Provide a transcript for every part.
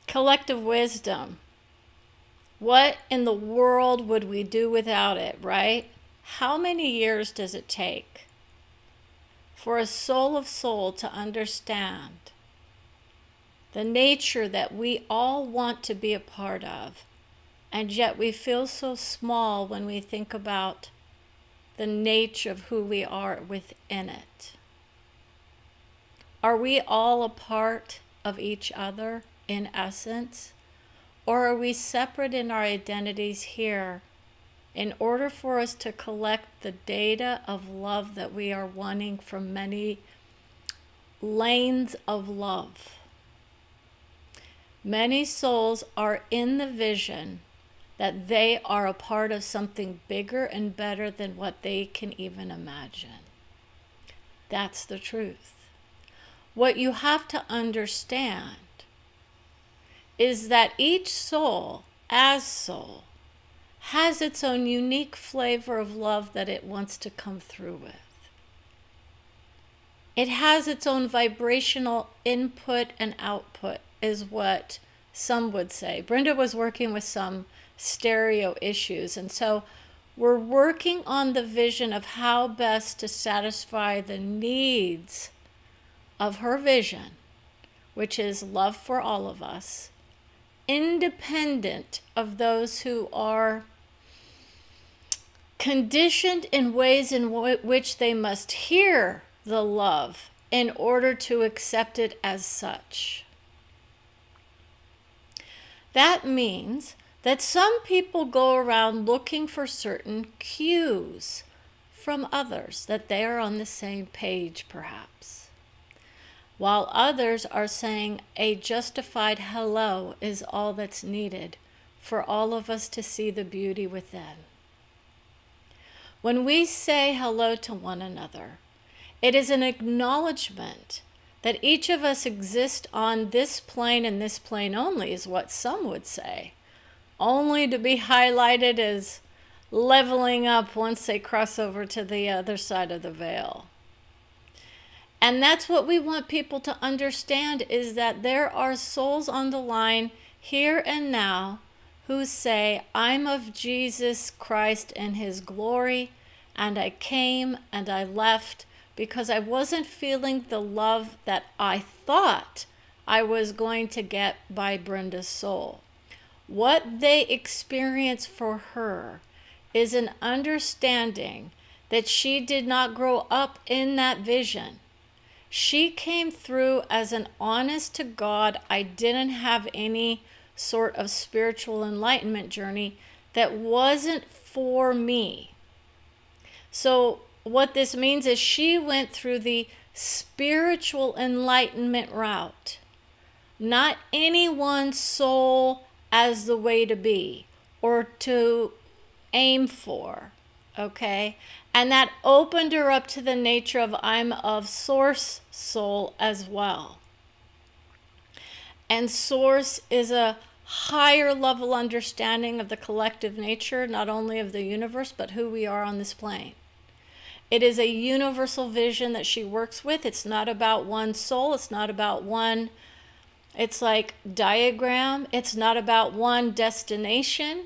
Collective wisdom. What in the world would we do without it, right? How many years does it take for a soul of soul to understand the nature that we all want to be a part of, and yet we feel so small when we think about the nature of who we are within it? Are we all a part of each other in essence? Or are we separate in our identities here in order for us to collect the data of love that we are wanting from many lanes of love? Many souls are in the vision that they are a part of something bigger and better than what they can even imagine. That's the truth. What you have to understand is that each soul, as soul, has its own unique flavor of love that it wants to come through with. It has its own vibrational input and output, is what some would say. Brenda was working with some stereo issues, and so we're working on the vision of how best to satisfy the needs of her vision, which is love for all of us, independent of those who are conditioned in ways in which they must hear the love in order to accept it as such. That means that some people go around looking for certain cues from others, that they are on the same page perhaps, while others are saying a justified hello is all that's needed for all of us to see the beauty within. When we say hello to one another, it is an acknowledgement that each of us exist on this plane and this plane only, is what some would say, only to be highlighted as leveling up once they cross over to the other side of the veil. And that's what we want people to understand, is that there are souls on the line here and now who say, I'm of Jesus Christ and his glory, and I came and I left because I wasn't feeling the love that I thought I was going to get by Brenda's soul. What they experience for her is an understanding that she did not grow up in that vision. She came through as an honest to God, I didn't have any sort of spiritual enlightenment journey that wasn't for me. So what this means is she went through the spiritual enlightenment route, not any one soul as the way to be or to aim for, okay? And that opened her up to the nature of I'm of source soul as well. And source is a higher level understanding of the collective nature, not only of the universe, but who we are on this plane. It is a universal vision that she works with. It's not about one soul. It's not about one, it's like diagram. It's not about one destination.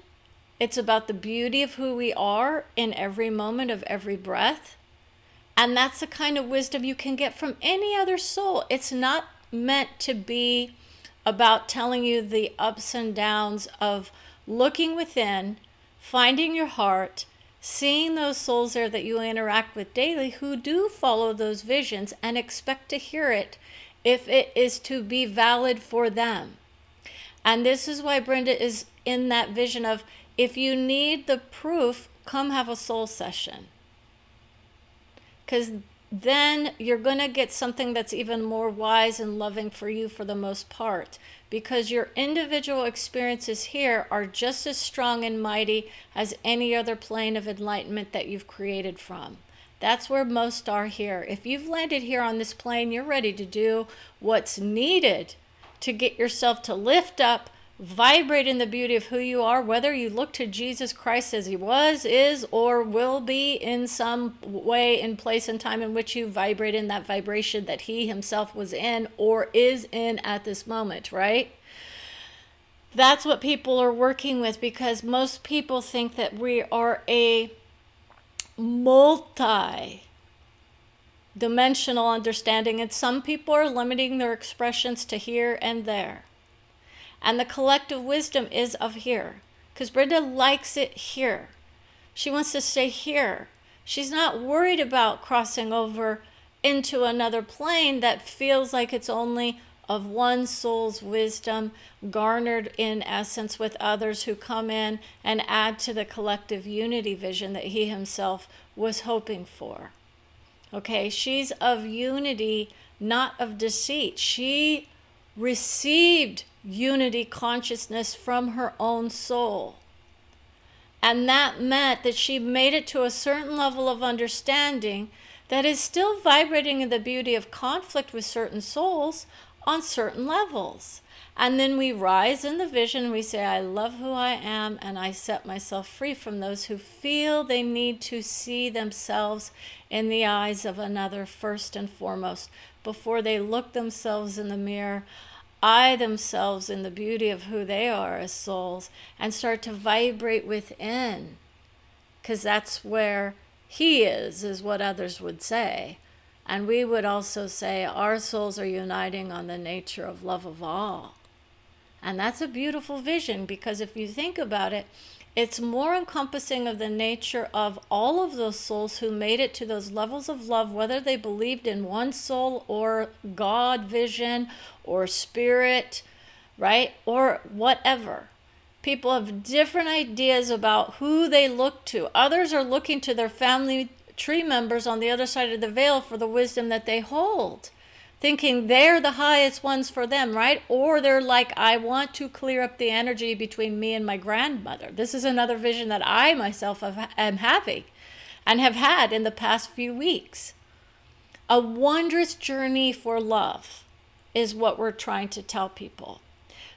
It's about the beauty of who we are in every moment of every breath. And that's the kind of wisdom you can get from any other soul. It's not meant to be about telling you the ups and downs of looking within, finding your heart, seeing those souls there that you interact with daily who do follow those visions and expect to hear it if it is to be valid for them. And this is why Brenda is in that vision of, if you need the proof, come have a soul session. Because then you're going to get something that's even more wise and loving for you for the most part. Because your individual experiences here are just as strong and mighty as any other plane of enlightenment that you've created from. That's where most are here. If you've landed here on this plane, you're ready to do what's needed to get yourself to lift up, vibrate in the beauty of who you are, whether you look to Jesus Christ as he was, is, or will be in some way, in place and time in which you vibrate in that vibration that he himself was in or is in at this moment, right? That's what people are working with, because most people think that we are a multi-dimensional understanding, and some people are limiting their expressions to here and there. And the collective wisdom is of here, because Brenda likes it here. She wants to stay here. She's not worried about crossing over into another plane that feels like it's only of one soul's wisdom garnered in essence with others who come in and add to the collective unity vision that he himself was hoping for. Okay, she's of unity, not of deceit. She received unity consciousness from her own soul. And that meant that she made it to a certain level of understanding that is still vibrating in the beauty of conflict with certain souls on certain levels. And then we rise in the vision, we say, I love who I am, and I set myself free from those who feel they need to see themselves in the eyes of another first and foremost, before they look themselves in the mirror, eye themselves in the beauty of who they are as souls, and start to vibrate within. Because that's where he is what others would say. And we would also say our souls are uniting on the nature of love of all. And that's a beautiful vision, because if you think about it, it's more encompassing of the nature of all of those souls who made it to those levels of love, whether they believed in one soul or God vision or spirit, right? Or whatever. People have different ideas about who they look to. Others are looking to their family tree members on the other side of the veil for the wisdom that they hold, thinking they're the highest ones for them, right? Or they're like, I want to clear up the energy between me and my grandmother. This is another vision that I myself am having and have had in the past few weeks. A wondrous journey for love is what we're trying to tell people.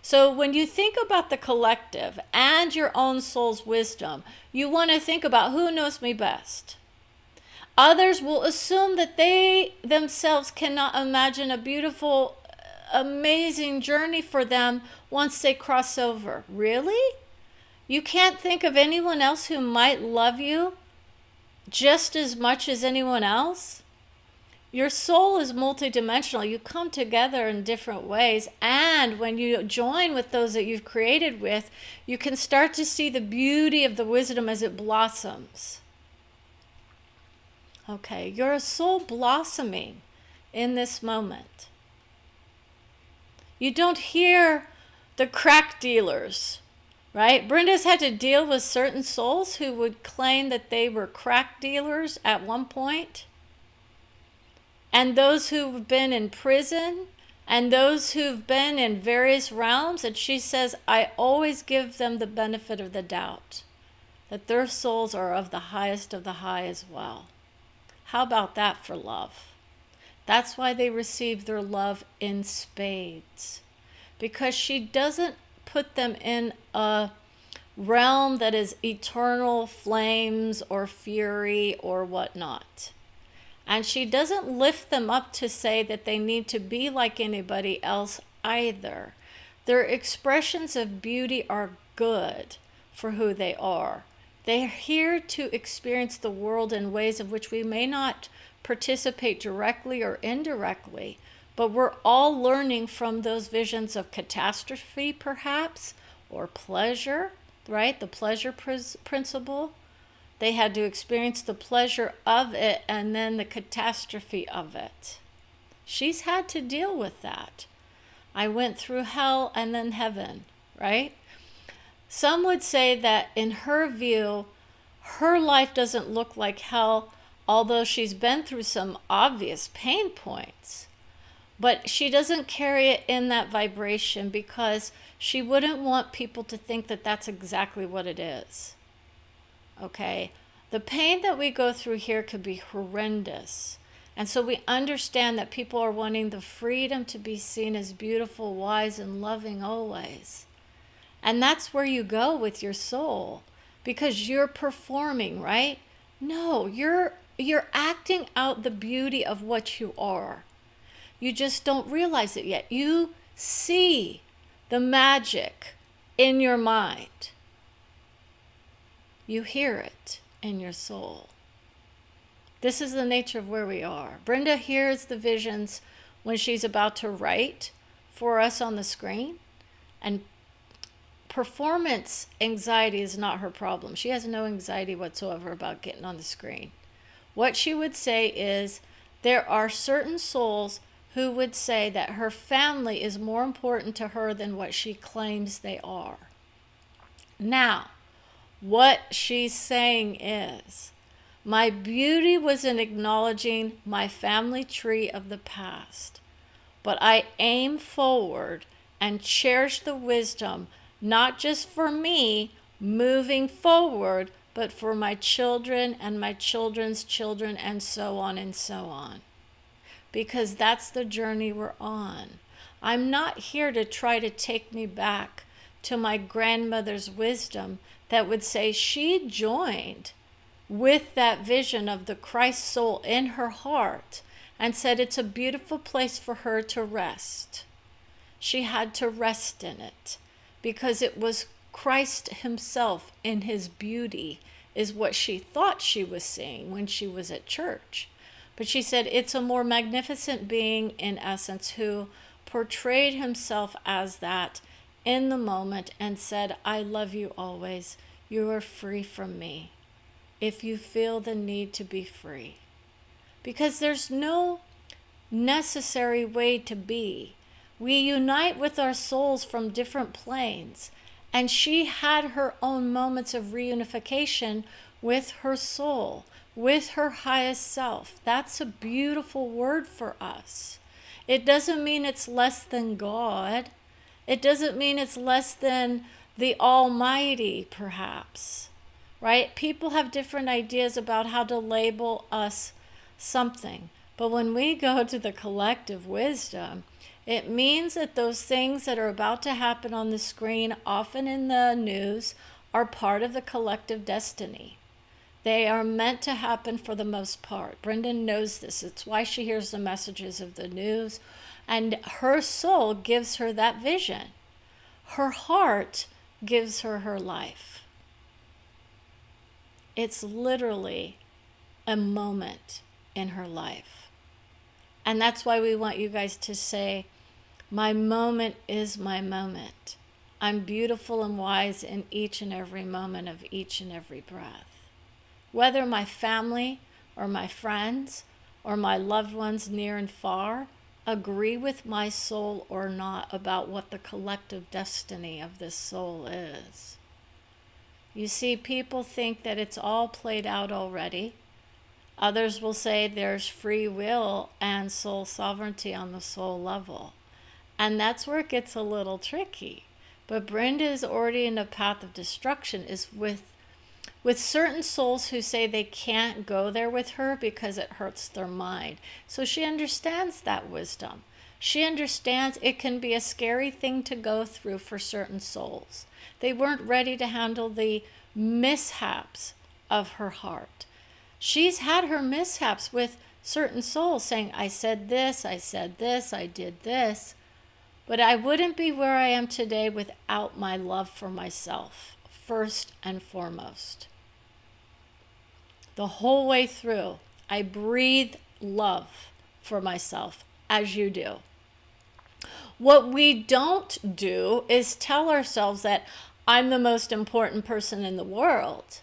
So when you think about the collective and your own soul's wisdom, you want to think about who knows me best. Others will assume that they themselves cannot imagine a beautiful, amazing journey for them once they cross over. Really? You can't think of anyone else who might love you just as much as anyone else? Your soul is multidimensional. You come together in different ways. And when you join with those that you've created with, you can start to see the beauty of the wisdom as it blossoms. Okay, you're a soul blossoming in this moment. You don't hear the crack dealers, right? Brenda's had to deal with certain souls who would claim that they were crack dealers at one point. And those who've been in prison, and those who've been in various realms. And she says, I always give them the benefit of the doubt, that their souls are of the highest of the high as well. How about that for love? That's why they receive their love in spades. Because she doesn't put them in a realm that is eternal flames or fury or whatnot. And she doesn't lift them up to say that they need to be like anybody else either. Their expressions of beauty are good for who they are. They're here to experience the world in ways of which we may not participate directly or indirectly, but we're all learning from those visions of catastrophe, perhaps, or pleasure, right? The pleasure principle. They had to experience the pleasure of it and then the catastrophe of it. She's had to deal with that. I went through hell and then heaven, right? Some would say that in her view, her life doesn't look like hell, although she's been through some obvious pain points. But she doesn't carry it in that vibration because she wouldn't want people to think that that's exactly what it is. Okay? The pain that we go through here could be horrendous. And so we understand that people are wanting the freedom to be seen as beautiful, wise, and loving always. And that's where you go with your soul, because you're performing, right? No, you're acting out the beauty of what you are. You just don't realize it yet. You see the magic in your mind. You hear it in your soul. This is the nature of where we are. Brenda hears the visions when she's about to write for us on the screen, and performance anxiety is not her problem. She has no anxiety whatsoever about getting on the screen. What she would say is there are certain souls who would say that her family is more important to her than what she claims they are. Now, what she's saying is, my beauty was in acknowledging my family tree of the past, but I aim forward and cherish the wisdom, not just for me moving forward, but for my children and my children's children, and so on and so on. Because that's the journey we're on. I'm not here to try to take me back to my grandmother's wisdom that would say she joined with that vision of the Christ soul in her heart and said it's a beautiful place for her to rest. She had to rest in it because it was Christ himself in his beauty is what she thought she was seeing when she was at church. But she said it's a more magnificent being in essence who portrayed himself as that in the moment and said, I love you always. You are free from me if you feel the need to be free. Because there's no necessary way to be. We unite with our souls from different planes. And she had her own moments of reunification with her soul, with her highest self. That's a beautiful word for us. It doesn't mean it's less than God. It doesn't mean it's less than the Almighty, perhaps. Right? People have different ideas about how to label us something. But when we go to the collective wisdom, it means that those things that are about to happen on the screen, often in the news, are part of the collective destiny. They are meant to happen for the most part. Brenda knows this. It's why she hears the messages of the news. And her soul gives her that vision. Her heart gives her her life. It's literally a moment in her life. And that's why we want you guys to say, my moment is my moment. I'm beautiful and wise in each and every moment of each and every breath. Whether my family or my friends or my loved ones near and far agree with my soul or not about what the collective destiny of this soul is. You see, people think that it's all played out already. Others will say there's free will and soul sovereignty on the soul level. And that's where it gets a little tricky. But Brenda is already in a path of destruction, is with certain souls who say they can't go there with her because it hurts their mind. So she understands that wisdom. She understands it can be a scary thing to go through for certain souls. They weren't ready to handle the mishaps of her heart. She's had her mishaps with certain souls saying, I said this, I did this. But I wouldn't be where I am today without my love for myself, first and foremost. The whole way through, I breathe love for myself, as you do. What we don't do is tell ourselves that I'm the most important person in the world.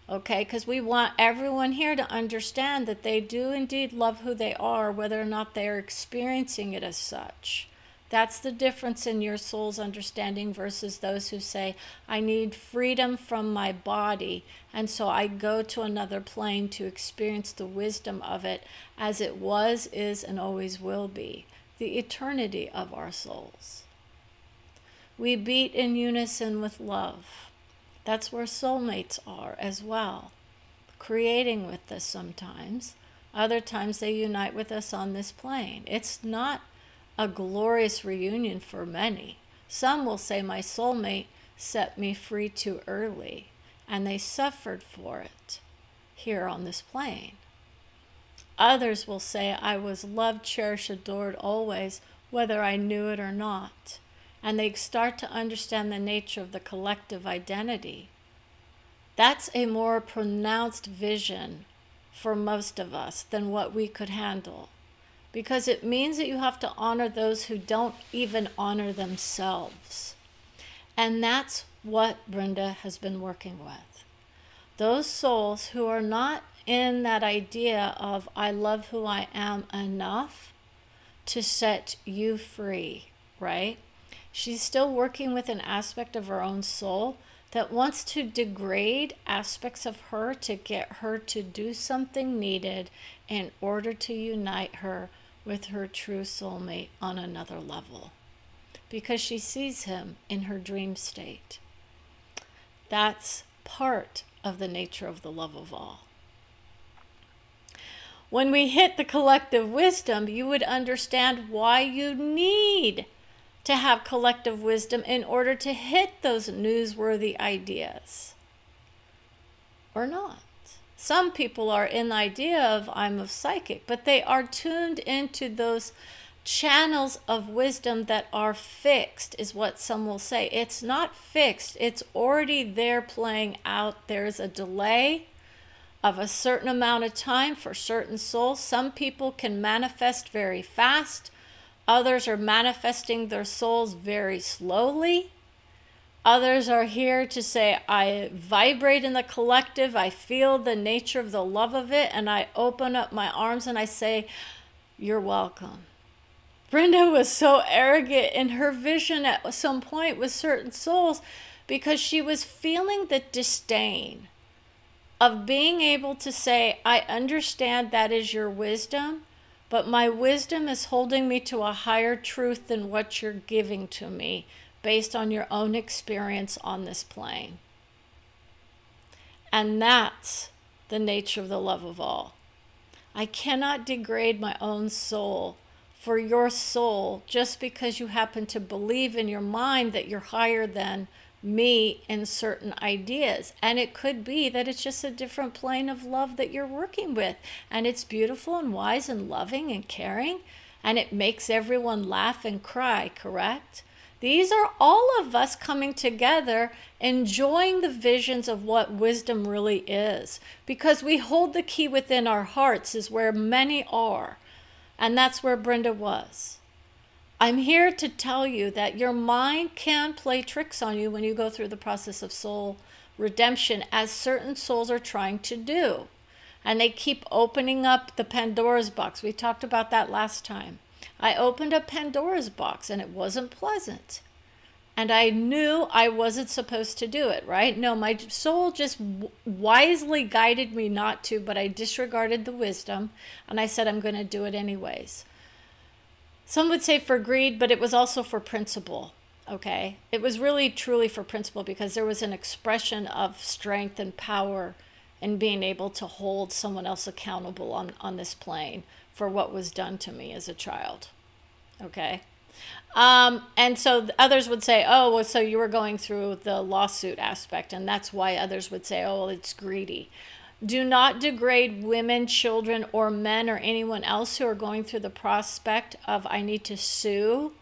Okay, because we want everyone here to understand that they do indeed love who they are, whether or not they are experiencing it as such. That's the difference in your soul's understanding versus those who say, I need freedom from my body, and so I go to another plane to experience the wisdom of it as it was, is, and always will be, the eternity of our souls. We beat in unison with love. That's where soulmates are as well, creating with us sometimes. Other times they unite with us on this plane. It's not a glorious reunion for many. Some will say my soulmate set me free too early, and they suffered for it here on this plane. Others will say I was loved, cherished, adored always, whether I knew it or not. and they start to understand the nature of the collective identity, that's a more pronounced vision for most of us than what we could handle. Because it means that you have to honor those who don't even honor themselves. And that's what Brenda has been working with. Those souls who are not in that idea of I love who I am enough to set you free, right? She's still working with an aspect of her own soul that wants to degrade aspects of her to get her to do something needed in order to unite her with her true soulmate on another level, because she sees him in her dream state. That's part of the nature of the love of all. When we hit the collective wisdom, you would understand why you need to have collective wisdom in order to hit those newsworthy ideas. Or not. Some people are in the idea of I'm a psychic, but they are tuned into those channels of wisdom that are fixed, is what some will say. It's not fixed. It's already there playing out. There's a delay of a certain amount of time for certain souls. Some people can manifest very fast. Others are manifesting their souls very slowly. Others are here to say, I vibrate in the collective, I feel the nature of the love of it, and I open up my arms and I say, you're welcome. Brenda was so arrogant in her vision at some point with certain souls because she was feeling the disdain of being able to say, I understand that is your wisdom, but my wisdom is holding me to a higher truth than what you're giving to me based on your own experience on this plane. And that's the nature of the love of all. I cannot degrade my own soul for your soul just because you happen to believe in your mind that you're higher than me in certain ideas. And it could be that it's just a different plane of love that you're working with, and it's beautiful and wise and loving and caring, and it makes everyone laugh and cry, correct? These are all of us coming together, enjoying the visions of what wisdom really is, because we hold the key within our hearts, is where many are, and that's where Brenda was. I'm here to tell you that your mind can play tricks on you when you go through the process of soul redemption, as certain souls are trying to do. And they keep opening up the Pandora's box. We talked about that last time. I opened up Pandora's box and it wasn't pleasant. And I knew I wasn't supposed to do it, right? No, my soul just wisely guided me not to, but I disregarded the wisdom and I said, I'm going to do it anyways. Some would say for greed, but it was also for principle, okay? It was really truly for principle, because there was an expression of strength and power in being able to hold someone else accountable on this plane for what was done to me as a child, okay? And so others would say, oh, well, so you were going through the lawsuit aspect, and that's why others would say, oh, well, it's greedy. Do not degrade women, children, or men, or anyone else who are going through the prospect of I need to sue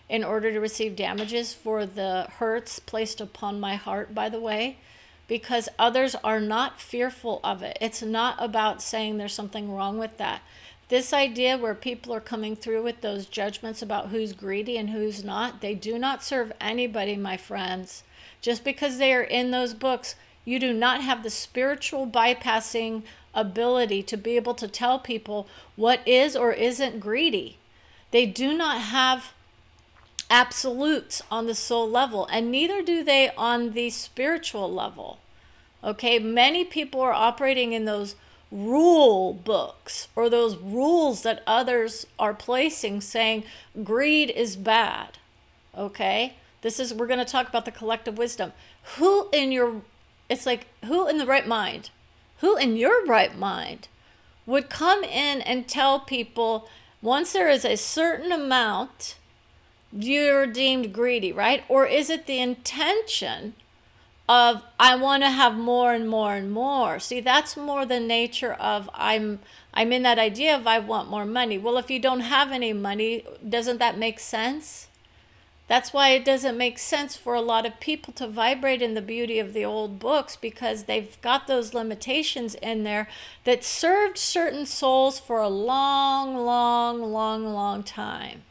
in order to receive damages for the hurts placed upon my heart, by the way, because others are not fearful of it. It's not about saying there's something wrong with that. This idea where people are coming through with those judgments about who's greedy and who's not, they do not serve anybody, my friends. Just because they are in those books, you do not have the spiritual bypassing ability to be able to tell people what is or isn't greedy. They do not have absolutes on the soul level, and neither do they on the spiritual level. Okay, many people are operating in those rule books or those rules that others are placing, saying greed is bad. Okay, we're going to talk about the collective wisdom. Who in your right mind, who in your right mind would come in and tell people once there is a certain amount, you're deemed greedy, right? Or is it the intention of I want to have more and more and more? See, that's more the nature of I'm in that idea of I want more money. Well, if you don't have any money, doesn't that make sense? That's why it doesn't make sense for a lot of people to vibrate in the beauty of the old books, because they've got those limitations in there that served certain souls for a long, long, long, long time.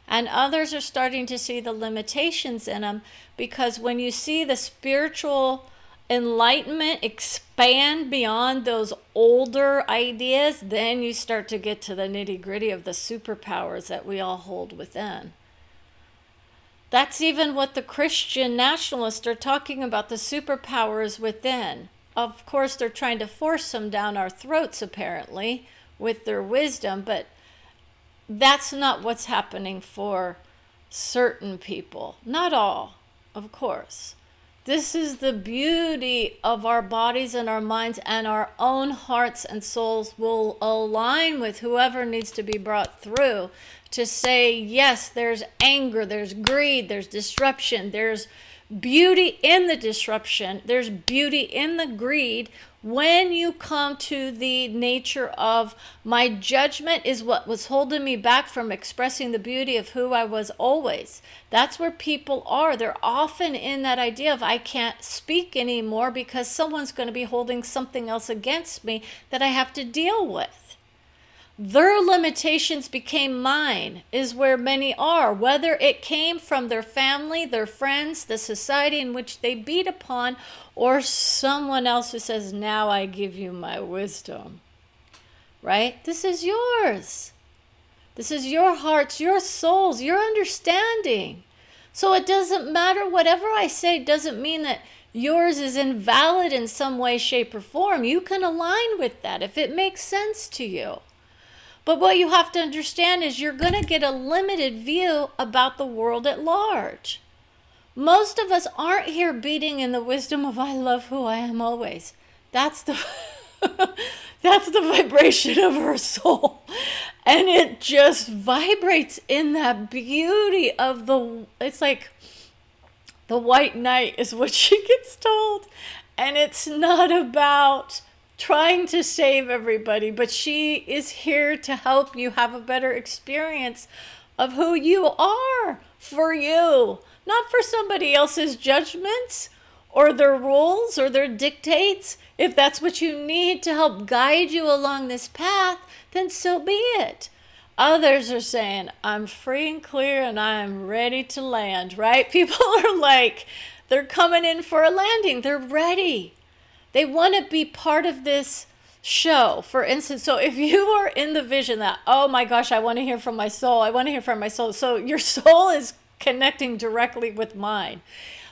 And others are starting to see the limitations in them, because when you see the spiritual enlightenment expand beyond those older ideas, then you start to get to the nitty-gritty of the superpowers that we all hold within. That's even what the Christian nationalists are talking about, the superpowers within. Of course, they're trying to force them down our throats, apparently, with their wisdom, but that's not what's happening for certain people. Not all, of course. This is the beauty of our bodies and our minds, and our own hearts and souls will align with whoever needs to be brought through to say, yes, there's anger, there's greed, there's disruption, there's beauty in the disruption, there's beauty in the greed. When you come to the nature of my judgment is what was holding me back from expressing the beauty of who I was always. That's where people are. They're often in that idea of I can't speak anymore because someone's going to be holding something else against me that I have to deal with. Their limitations became mine, is where many are, whether it came from their family, their friends, the society in which they beat upon, or someone else who says, now I give you my wisdom, right? This is yours. This is your hearts, your souls, your understanding. So it doesn't matter, whatever I say doesn't mean that yours is invalid in some way, shape, or form. You can align with that if it makes sense to you. But what you have to understand is you're going to get a limited view about the world at large. Most of us aren't here beating in the wisdom of I love who I am always. That's the that's the vibration of our soul. And it just vibrates in that beauty of it's like the white knight is what she gets told. And it's not about trying to save everybody, but she is here to help you have a better experience of who you are for you, not for somebody else's judgments or their rules or their dictates. If that's what you need to help guide you along this path, then so be it. Others are saying, I'm free and clear and I'm ready to land, right? People are like, they're coming in for a landing. They're ready. They want to be part of this show. For instance, so if you are in the vision that, oh my gosh, I want to hear from my soul. I want to hear from my soul. So your soul is connecting directly with mine.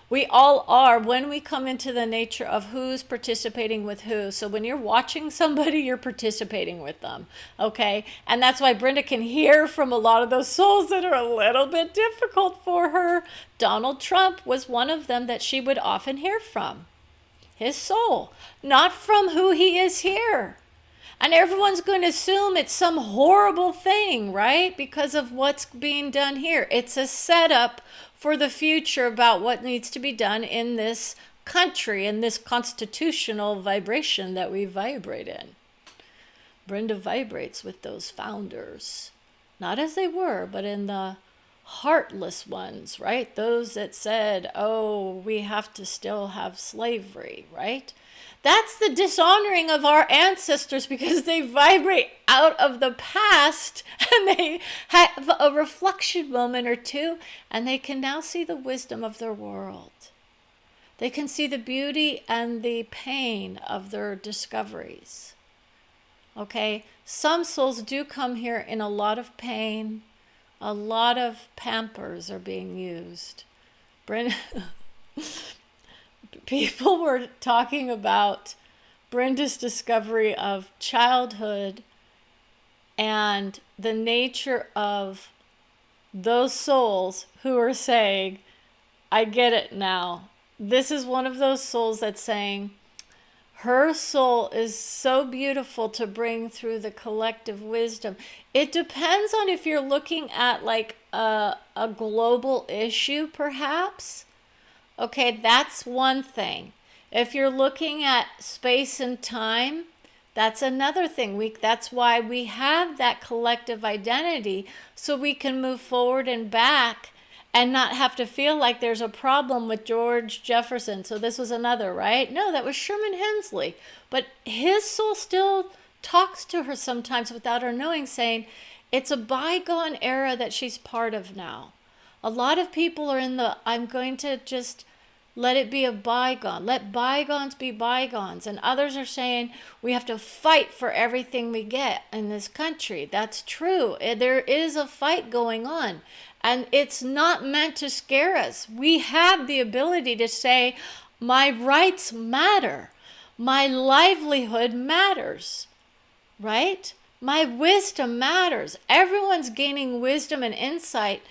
We all are when we come into the nature of who's participating with who. So when you're watching somebody, you're participating with them. Okay. And that's why Brenda can hear from a lot of those souls that are a little bit difficult for her. Donald Trump was one of them that she would often hear from. His soul, not from who he is here. And everyone's going to assume it's some horrible thing, right? Because of what's being done here. It's a setup for the future about what needs to be done in this country, in this constitutional vibration that we vibrate in. Brenda vibrates with those founders, not as they were, but in the heartless ones, right? Those that said, oh, we have to still have slavery, right? That's the dishonoring of our ancestors, because they vibrate out of the past and they have a reflection moment or two, and they can now see the wisdom of their world. They can see the beauty and the pain of their discoveries. Okay? Some souls do come here in a lot of pain. A lot of pampers are being used. Brenda, people were talking about Brenda's discovery of childhood and the nature of those souls who are saying, I get it now. This is one of those souls that's saying, her soul is so beautiful to bring through the collective wisdom. It depends on if you're looking at like a global issue, perhaps. Okay, that's one thing. If you're looking at space and time, that's another thing. That's why we have that collective identity, so we can move forward and back and not have to feel like there's a problem with George Jefferson. So this was another, right? No, that was Sherman Hemsley. But his soul still talks to her sometimes without her knowing, saying it's a bygone era that she's part of now. A lot of people are in the, I'm going to just let it be a bygone. Let bygones be bygones. And others are saying we have to fight for everything we get in this country. That's true. There is a fight going on. And it's not meant to scare us. We have the ability to say, my rights matter. My livelihood matters. Right? My wisdom matters. Everyone's gaining wisdom and insight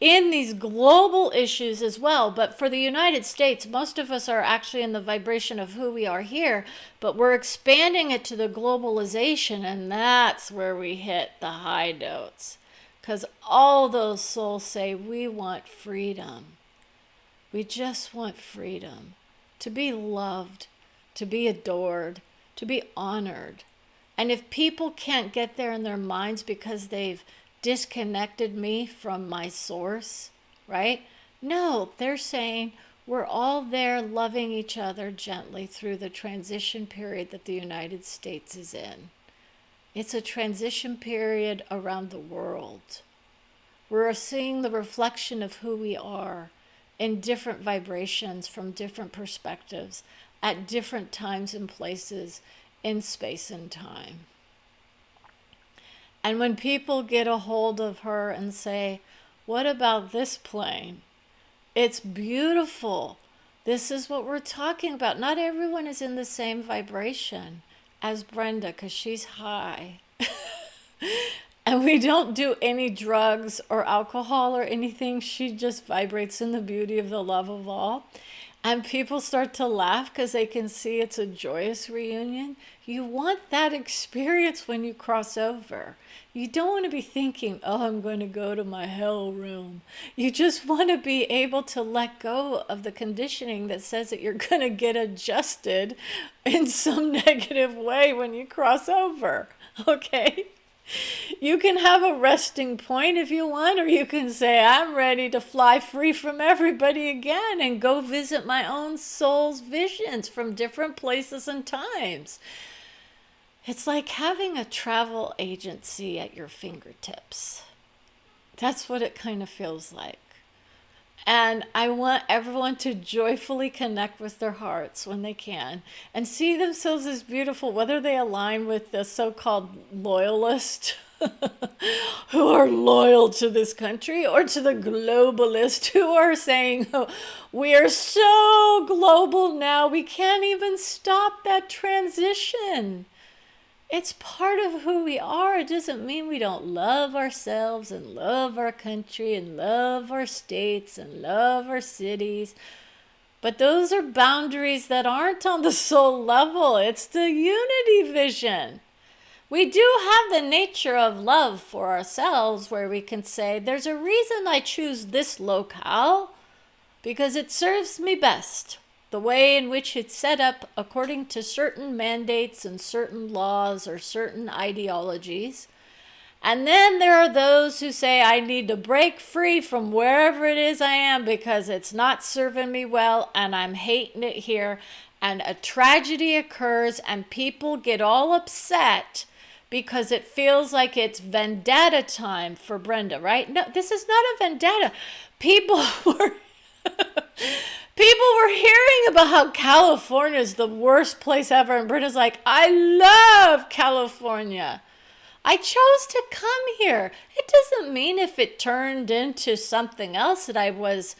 in these global issues as well. But for the United States, most of us are actually in the vibration of who we are here, but we're expanding it to the globalization, and that's where we hit the high notes. Because all those souls say, we want freedom. We just want freedom. To be loved, to be adored, to be honored. And if people can't get there in their minds because they've disconnected me from my source, right? No, they're saying we're all there loving each other gently through the transition period that the United States is in. It's a transition period around the world. We're seeing the reflection of who we are in different vibrations from different perspectives at different times and places in space and time. And when people get a hold of her and say, what about this plane? It's beautiful. This is what we're talking about. Not everyone is in the same vibration as Brenda because she's high. And we don't do any drugs or alcohol or anything. She just vibrates in the beauty of the love of all. And people start to laugh because they can see it's a joyous reunion. You want that experience when you cross over. You don't want to be thinking, oh, I'm going to go to my hell room. You just want to be able to let go of the conditioning that says that you're going to get adjusted in some negative way when you cross over. Okay? You can have a resting point if you want, or you can say, I'm ready to fly free from everybody again and go visit my own soul's visions from different places and times. It's like having a travel agency at your fingertips. That's what it kind of feels like. And I want everyone to joyfully connect with their hearts when they can and see themselves as beautiful, whether they align with the so-called loyalists who are loyal to this country, or to the globalists who are saying, oh, we are so global now, we can't even stop that transition. It's part of who we are. It doesn't mean we don't love ourselves and love our country and love our states and love our cities. But those are boundaries that aren't on the soul level. It's the unity vision. We do have the nature of love for ourselves where we can say, there's a reason I choose this locale because it serves me best. The way in which it's set up according to certain mandates and certain laws or certain ideologies. And then there are those who say, I need to break free from wherever it is I am because it's not serving me well and I'm hating it here. And a tragedy occurs and people get all upset because it feels like it's vendetta time for Brenda, right? No, this is not a vendetta. People were hearing about how California is the worst place ever. And Brenda's like, I love California. I chose to come here. It doesn't mean if it turned into something else that I was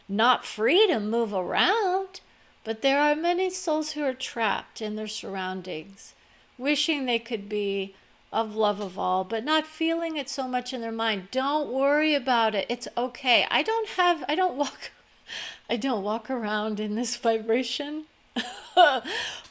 not free to move around. But there are many souls who are trapped in their surroundings, wishing they could be of love of all, but not feeling it so much in their mind. Don't worry about it. It's okay. I don't walk around in this vibration.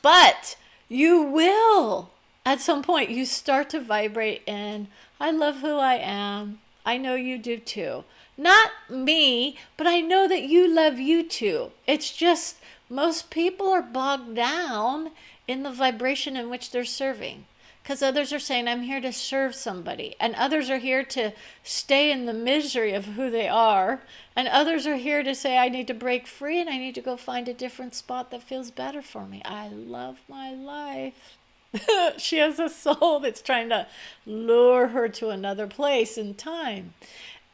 But you will. At some point, you start to vibrate in, I love who I am. I know you do too. Not me, but I know that you love you too. It's just most people are bogged down in the vibration in which they're serving. because others are saying, I'm here to serve somebody. And others are here to stay in the misery of who they are. And others are here to say, I need to break free and I need to go find a different spot that feels better for me. I love my life. She has a soul that's trying to lure her to another place in time.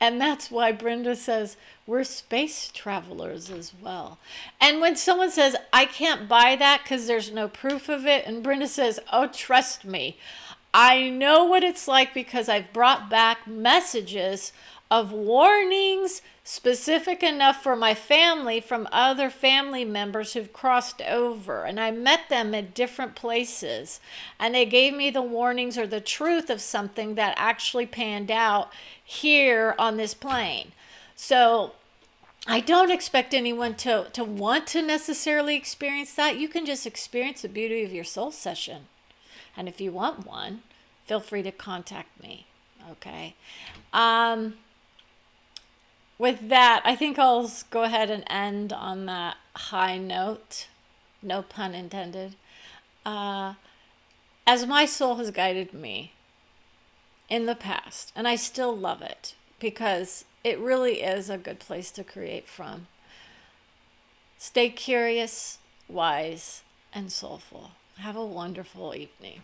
And that's why Brenda says we're space travelers as well. And when someone says, I can't buy that because there's no proof of it, and Brenda says, oh, trust me, I know what it's like because I've brought back messages of warnings specific enough for my family from other family members who've crossed over. And I met them at different places. And they gave me the warnings or the truth of something that actually panned out here on this plane. So I don't expect anyone to want to necessarily experience that. You can just experience the beauty of your soul session. And if you want one, feel free to contact me. Okay. With that, I think I'll go ahead and end on that high note. No pun intended. As my soul has guided me in the past, and I still love it because it really is a good place to create from. Stay curious, wise, and soulful. Have a wonderful evening.